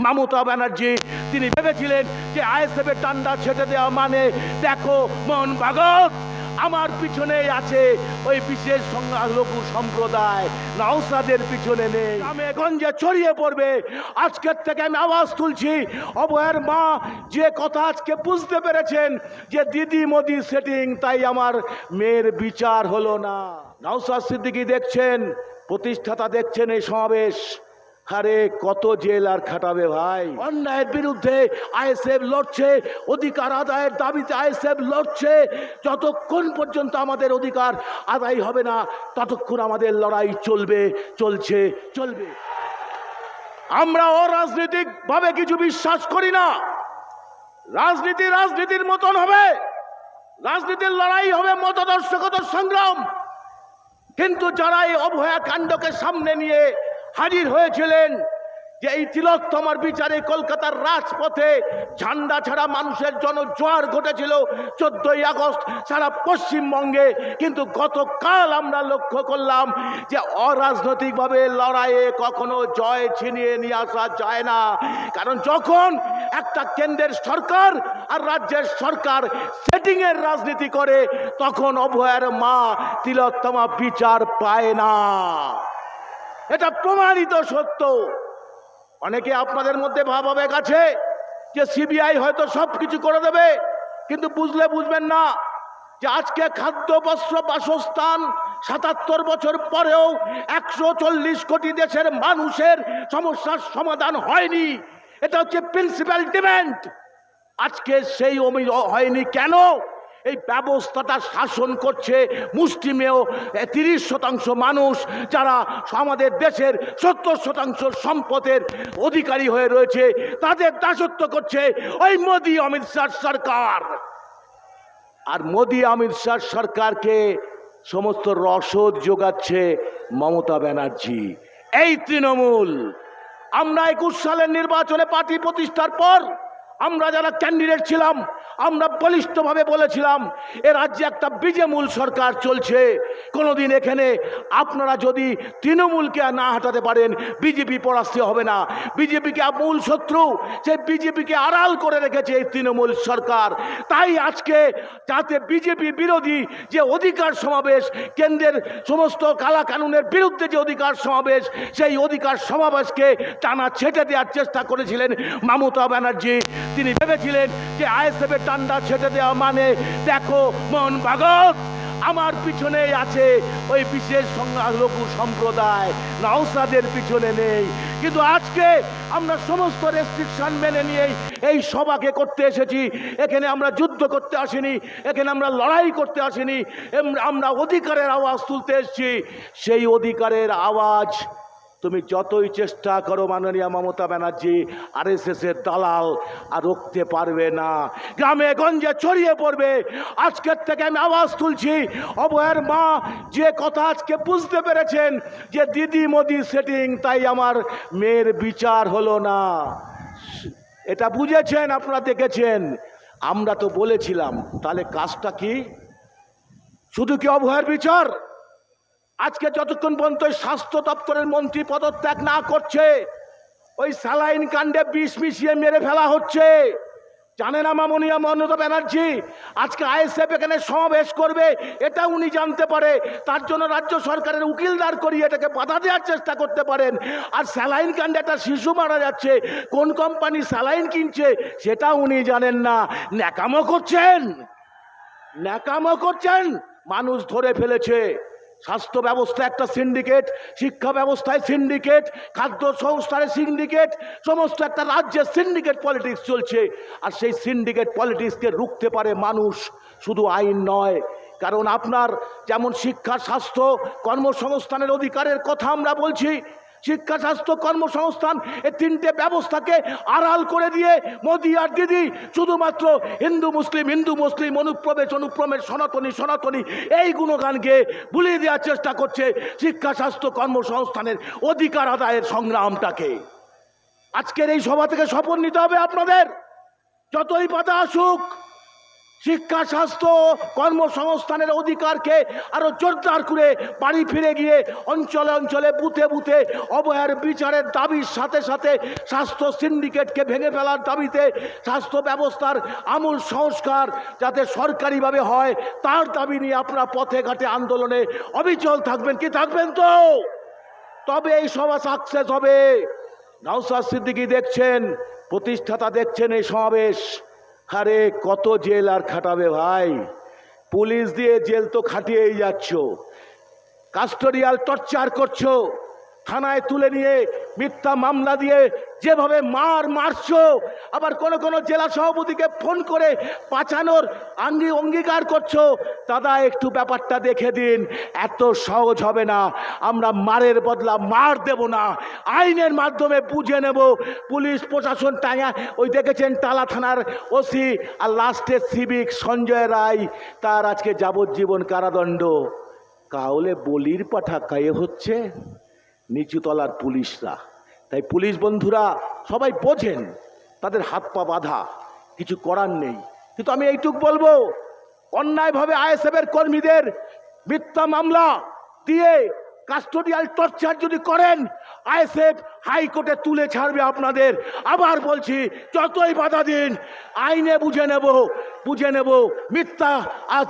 মমতা ব্যানার্জি তিনি ভেবেছিলেন যে আইএসএফের টান্ডা ছেটে দেওয়া মানে দেখো মোহন ভাগত আমার পিছনে আছে ওই বিশেষ সংখ্যালঘু সম্প্রদায়, নওশাদের পিছনে নেই। আমি এখন যে ছড়িয়ে পড়বে, আজকের থেকে আমি আওয়াজ তুলছি, অভয়ের মা যে কথা আজকে বুঝতে পেরেছেন যে দিদি মোদি সেটিং, তাই আমার মেয়ের বিচার হলো না। নওশাদ সিদ্দিকী দেখছেন, প্রতিষ্ঠাতা দেখছেন এই সমাবেশ, আরে কত জেল আর খাটাবে ভাই। অন্যায়ের বিরুদ্ধে আইএসএফ লড়ছে, অধিকার আদায়ের দাবিতে আইএসএফ লড়ছে। যতক্ষণ পর্যন্ত আমাদের অধিকার আদায় হবে না, ততক্ষণ আমাদের লড়াই চলবে, চলছে, চলবে। আমরা অরাজনৈতিক ভাবে কিছু বিশ্বাস করি না। রাজনীতি রাজনীতির মতন হবে, রাজনীতির লড়াই হবে মতাদর্শগত সংগ্রাম। কিন্তু যারা এই অভয়া কাণ্ডকে সামনে নিয়ে হাজির হয়েছিলেন, যে এই তিলোত্তমার বিচারে কলকাতার রাজপথে ঝান্ডা ছাড়া মানুষের জনজোয়ার ঘটেছিল 14ই আগস্ট সারা পশ্চিমবঙ্গে, কিন্তু গতকাল আমরা লক্ষ্য করলাম যে অরাজনৈতিকভাবে লড়াইয়ে কখনো জয় ছিনিয়ে নিয়ে আসা যায় না। কারণ যখন একটা কেন্দ্রের সরকার আর রাজ্যের সরকার সেটিংয়ের রাজনীতি করে, তখন অভয়ের মা তিলোত্তমা বিচার পায় না। এটা প্রমাণিত সত্য। অনেকে আপনাদের মধ্যে ভাবাবেগ আছে যে সিবিআই হয়তো সব কিছু করে দেবে, কিন্তু বুঝলে বুঝবেন না যে আজকে খাদ্য, বস্ত্র, বাসস্থান ৭৭ বছর পরেও ১৪০ কোটি দেশের মানুষের সমস্যার সমাধান হয়নি। এটা হচ্ছে প্রিন্সিপাল ডিমান্ড। আজকে সেই হয়নি কেন? এই ব্যবস্থাটা শাসন করছে মুষ্টিমেয় ৩০% মানুষ, যারা আমাদের দেশের ৭০% সম্পদের অধিকারী হয়ে রয়েছে। তাদের দাসত্ব করছে ওই মোদি অমিত শাহ সরকার। আর মোদি অমিত শাহ সরকারকে সমস্ত রসদ যোগাচ্ছে মমতা ব্যানার্জি, এই তৃণমূল। আমরা ২১ সালের নির্বাচনে পার্টি প্রতিষ্ঠার পর আমরা যারা ক্যান্ডিডেট ছিলাম, আমরা বলিষ্ঠভাবে বলেছিলাম এ রাজ্যে একটা বিজেমূল সরকার চলছে। কোনোদিন এখানে আপনারা যদি তৃণমূলকে না হাঁটাতে পারেন, বিজেপি পরাস্ত হবে না। বিজেপিকে মূল শত্রু, সেই বিজেপিকে আড়াল করে রেখেছে এই তৃণমূল সরকার। তাই আজকে যাতে বিজেপি বিরোধী যে অধিকার সমাবেশ, কেন্দ্রের সমস্ত কালা কানুনের বিরুদ্ধে যে অধিকার সমাবেশ, সেই অধিকার সমাবেশকে টানা ছেটে দেওয়ার চেষ্টা করেছিলেন মমতা ব্যানার্জি। তিনি ভেবেছিলেন যে আইএসএফের টান্ডা ছেটে দেওয়া মানে দেখো মোহন ভাগত আমার পিছনে আছে ওই বিশেষ সংখ্যালঘু সম্প্রদায়, নওশাদের পিছনে নেই। কিন্তু আজকে আমরা সমস্ত রেস্ট্রিকশন মেনে নিয়ে এই সভাকে করতে এসেছি। এখানে আমরা যুদ্ধ করতে আসিনি, এখানে আমরা লড়াই করতে আসিনি, আমরা অধিকারের আওয়াজ তুলতে এসেছি। সেই অধিকারের আওয়াজ তুমি যতই চেষ্টা করো মাননীয় মমতা ব্যানার্জি, আরএসএস এর দালাল আর রুখতে পারবে না। গ্রামে গঞ্জে ছড়িয়ে পড়বে। আজকের থেকে আমি আওয়াজ তুলছি, অভয়ের মা যে কথা আজকে বুঝতে পেরেছেন যে দিদি মোদি সেটিং, তাই আমার মেয়ের বিচার হলো না। এটা বুঝেছেন, আপনারা দেখেছেন। আমরা তো বলেছিলাম, তাহলে কাজটা কি? শুধু কি অভয়ের বিচার? আজকে যতক্ষণ পর্যন্ত স্বাস্থ্য দপ্তরের মন্ত্রী পদত্যাগ না করছে, ওই স্যালাইন কাণ্ডে বিষ মিশিয়ে মেরে ফেলা হচ্ছে। জানে না মাননীয় মমতা ব্যানার্জি আজকে আইএসএফ এখানে সমাবেশ করবে, এটা উনি জানতে পারে। তার জন্য রাজ্য সরকারের উকিল দাঁড় করিয়ে এটাকে বাধা দেওয়ার চেষ্টা করতে পারেন। আর স্যালাইন কাণ্ডে একটা শিশু মারা যাচ্ছে, কোন কোম্পানি স্যালাইন কিনছে সেটা উনি জানেন না। ন্যাকামো করছেন, ন্যাকামো করছেন। মানুষ ধরে ফেলেছে। স্বাস্থ্য ব্যবস্থা একটা সিন্ডিকেট, শিক্ষা ব্যবস্থায় সিন্ডিকেট, খাদ্য সংস্থায় সিন্ডিকেট, সমস্ত একটা রাজ্যের সিন্ডিকেট পলিটিক্স চলছে। আর সেই সিন্ডিকেট পলিটিক্সকে রুখতে পারে মানুষ, শুধু আইন নয়। কারণ আপনার যেমন শিক্ষা, স্বাস্থ্য, কর্মসংস্থানের অধিকারের কথা আমরা বলছি, শিক্ষা, স্বাস্থ্য, কর্মসংস্থান এই তিনটে ব্যবস্থাকে আড়াল করে দিয়ে মোদি আর দিদি শুধুমাত্র হিন্দু মুসলিম অনুপ্রবেশ সনাতনী এই গুণগানকে ভুলিয়ে দেওয়ার চেষ্টা করছে শিক্ষা, স্বাস্থ্য, কর্মসংস্থানের অধিকার আদায়ের সংগ্রামটাকে। আজকের এই সভা থেকে শপথ নিতে হবে আপনাদের, যতই বাধা আসুক, শিক্ষা, স্বাস্থ্য, কর্মসংস্থানের অধিকারকে আরো জোরদার করে বাড়ি ফিরে গিয়ে অঞ্চলে অঞ্চলে বুথে বুথে অবহেলার বিচারের দাবির সাথে সাথে স্বাস্থ্য সিন্ডিকেটকে ভেঙে ফেলার দাবিতে স্বাস্থ্য ব্যবস্থার আমূল সংস্কার যাতে সরকারিভাবে হয় তার দাবি নিয়ে আপনারা পথে ঘাটে আন্দোলনে অবিচল থাকবেন কি থাকবেন তো? তবে এই সভা সাকসেস হবে। নওশাদ সিদ্দিকী দেখছেন, প্রতিষ্ঠাতা দেখছেন এই সমাবেশ। আরে কত জেল আর খাটাবে ভাই, পুলিশ দিয়ে জেল তো খাটিয়েই যাচ্ছ, কাস্টোডিয়াল টর্চার করছো, থানায় তুলে নিয়ে মিথ্যা মামলা দিয়ে যেভাবে মারছো, আবার কোন কোন জেলা সভাপতিকে ফোন করে বাঁচানোর অঙ্গীকার করছো। দাদা একটু ব্যাপারটা দেখে দিন, এত সহজ হবে না। আমরা মারের বদলা মার দেব না, আইনের মাধ্যমে বুঝে নেব। পুলিশ প্রশাসন টাঙা ওই দেখেছেন টালা থানার ওসি আর লাস্টে সিভিক সঞ্জয় রায়, তার আজকে যাবজ্জীবন কারাদণ্ড। কাউলে বলির পাঠা কায়ে হচ্ছে নিচুতলার পুলিশরা। তাই পুলিশ বন্ধুরা সবাই বোঝেন, তাদের হাত পা বাঁধা, কিছু করার নেই। কিন্তু আমি এইটুক বলবো, অন্যায়ভাবে আইএসএফের কর্মীদের মিথ্যা মামলা দিয়ে কাস্টোডিয়াল টর্চার যদি করেন, আইএসএফ হাইকোর্টে তুলে ছাড়বে আপনাদের। আবার বলছি, যতই বাধা দিন আইনে বুঝে নেব। মিথ্যা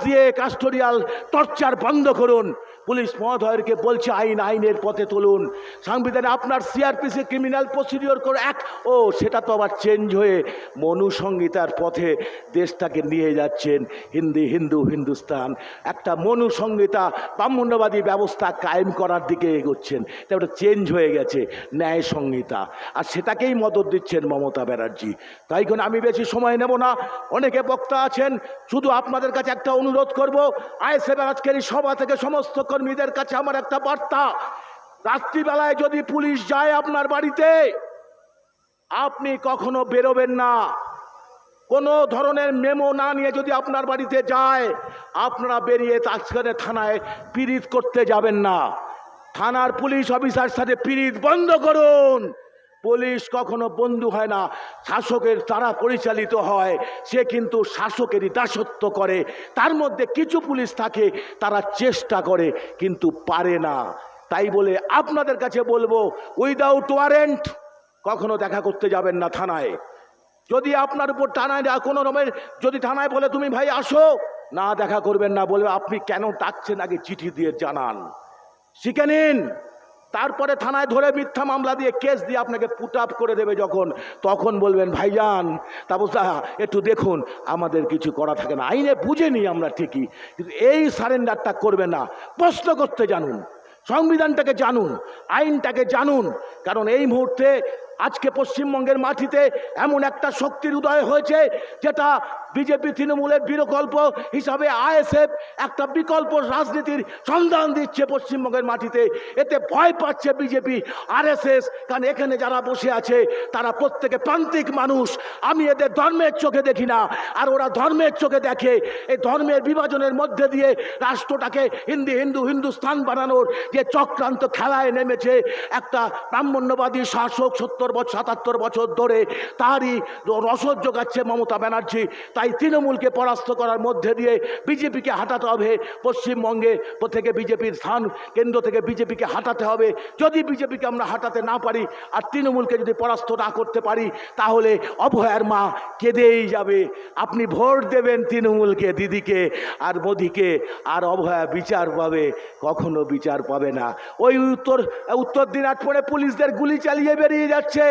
দিয়ে কাস্টোডিয়াল টর্চার বন্ধ করুন। পুলিশ মহোদয়কে বলছে আইনের পথে তুলুন। সংবিধানে আপনার সিআরপিসি ক্রিমিনাল প্রসিডিওর করে সেটা তো আবার চেঞ্জ হয়ে মনু সংহিতার পথে দেশটাকে নিয়ে যাচ্ছেন। হিন্দুস্তান একটা মনু সংহিতা ব্রাহ্মণ্যবাদী ব্যবস্থা কায়েম করার দিকে এগোচ্ছেন। তা ওটা চেঞ্জ হয়ে গেছে ন্যায় সংহিতা, আর সেটাকেই মদত দিচ্ছেন মমতা ব্যানার্জি। তাই জন্য আমি বেশি সময় নেব না, অনেকে বক্তা আছেন। শুধু আপনাদের কাছে একটা অনুরোধ করব, আইএসএফ আজকের এই সভা থেকে সমস্ত কর্মীদের কাছে আমার একটা বার্তা। রাত্রিবেলায় যদি পুলিশ যায় আপনার বাড়িতে, আপনি কখনো বেরোবেন না। কোনো ধরনের মেমো না নিয়ে যদি আপনার বাড়িতে যায়, আপনারা বেরিয়ে তাৎক্ষণিক থানায় পিরিত করতে যাবেন না। থানার পুলিশ অফিসার সাথে পিরিত বন্ধ করুন। পুলিশ কখনো বন্ধু হয় না, শাসকের দ্বারা পরিচালিত হয়। সে কিন্তু শাসকেরই দাসত্ব করে। তার মধ্যে কিছু পুলিশ থাকে, তারা চেষ্টা করে কিন্তু পারে না। তাই বলে আপনাদের কাছে বলবো, উইদাউট ওয়ারেন্ট কখনো দেখা করতে যাবেন না থানায়। যদি আপনার উপর থানায় কোনো রকমের যদি থানায় বলে তুমি ভাই আসো, না দেখা করবেন না, বলবে আপনি কেন ডাকছেন আগে চিঠি দিয়ে জানান, শিখে নিন। তারপরে থানায় ধরে মিথ্যা মামলা দিয়ে কেস দিয়ে আপনাকে পুট আপ করে দেবে যখন, তখন বলবেন ভাইজান তাপসদা একটু দেখুন, আমাদের কিছু করা থাকে না। আইনে বুঝে নিই আমরা ঠিকই, কিন্তু এই সারেন্ডারটা করবেন না। প্রশ্ন করতে জানুন, সংবিধানটাকে জানুন, আইনটাকে জানুন। কারণ এই মুহূর্তে আজকে পশ্চিমবঙ্গের মাটিতে এমন একটা শক্তির উদয় হয়েছে, যেটা বিজেপি তৃণমূলের বিকল্প হিসাবে আইএসএফ একটা বিকল্প রাজনীতির সন্ধান দিচ্ছে পশ্চিমবঙ্গের মাটিতে। এতে ভয় পাচ্ছে বিজেপি, আরএসএস। কারণ এখানে যারা বসে আছে তারা প্রত্যেকে প্রান্তিক মানুষ। আমি এদের ধর্মের চোখে দেখি না, আর ওরা ধর্মের চোখে দেখে। এই ধর্মের বিভাজনের মধ্যে দিয়ে রাষ্ট্রটাকে হিন্দুস্তান বানানোর যে চক্রান্ত খেলায় নেমেছে একটা ব্রাহ্মণ্যবাদী শাসক 77 বছর ধরে, তারই রসদ যোগাচ্ছে মমতা ব্যানার্জি। তাই তৃণমূলকে পরাস্ত করার মধ্যে দিয়ে বিজেপিকে হাঁটাতে হবে। পশ্চিমবঙ্গে থেকে বিজেপির স্থান কেন্দ্র থেকে বিজেপিকে হাঁটাতে হবে। যদি বিজেপিকে আমরা হাঁটাতে না পারি আর তৃণমূলকে যদি পরাস্ত না করতে পারি, তাহলে অভয়ার মা কেঁদেই যাবে। আপনি ভোট দেবেন তৃণমূলকে, দিদিকে আর মোদিকে, আর অভয়া বিচার পাবে, কখনো বিচার পাবে না। ওই উত্তর দিনাজপুরে পুলিশদের গুলি চালিয়ে বেরিয়ে যাচ্ছে।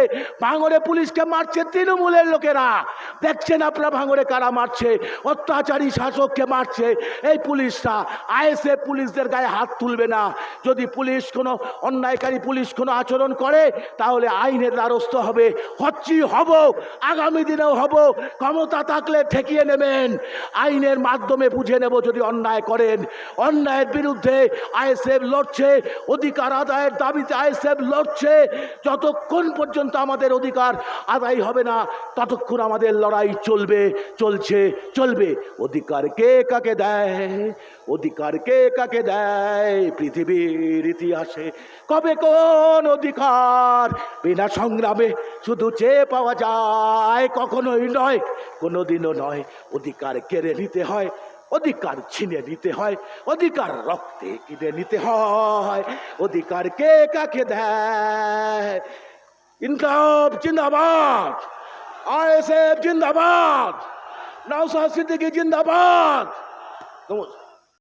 ভাঙড়ে পুলিশকে মারছে তৃণমূলের লোকেরা। দেখছেন আপনারা ভাঙড়ে কারা মারছে, অত্যাচারী শাসককে মারছে এই পুলিশরা। আইএসএফ পুলিশদের গায়ে হাত তুলবে না। যদি পুলিশ কোনো অন্যায়কারী পুলিশ কোনো আচরণ করে, তাহলে আইনের দ্বারস্থ হবে, হব, আগামী দিনেও হব। ক্ষমতা থাকলে ঠেকিয়ে নেবেন, আইনের মাধ্যমে বুঝে নেব। যদি অন্যায় করেন, অন্যায়ের বিরুদ্ধে আইএসএফ লড়ছে, অধিকার আদায়ের দাবিতে আইএসএফ লড়ছে। যতক্ষণ পর্যন্ত আমাদের অধিকার আদায় হবে না, ততক্ষণ আমাদের লড়াই লড়াই চলবে, চলছে, চলবে। অধিকার কে কাকে দেয়, অধিকার কে কাকে দেয় পৃথিবীর ইতিহাসে? কবে কোন অধিকার বিনা সংগ্রামে শুধু চেয়ে পাওয়া যায়? কখনোই নয়, কোনোদিনও নয়। অধিকার কেড়ে নিতে হয়, অধিকার ছিনে নিতে হয়, অধিকার রক্তে কিনে নিতে হয়। অধিকার কে কাকে দেয়? ইনকলাব জিন্দাবাদ, আইএসএফ জিন্দাবাদ, নওশাদ সিদ্দিকী জিন্দাবাদ। নমস্কার।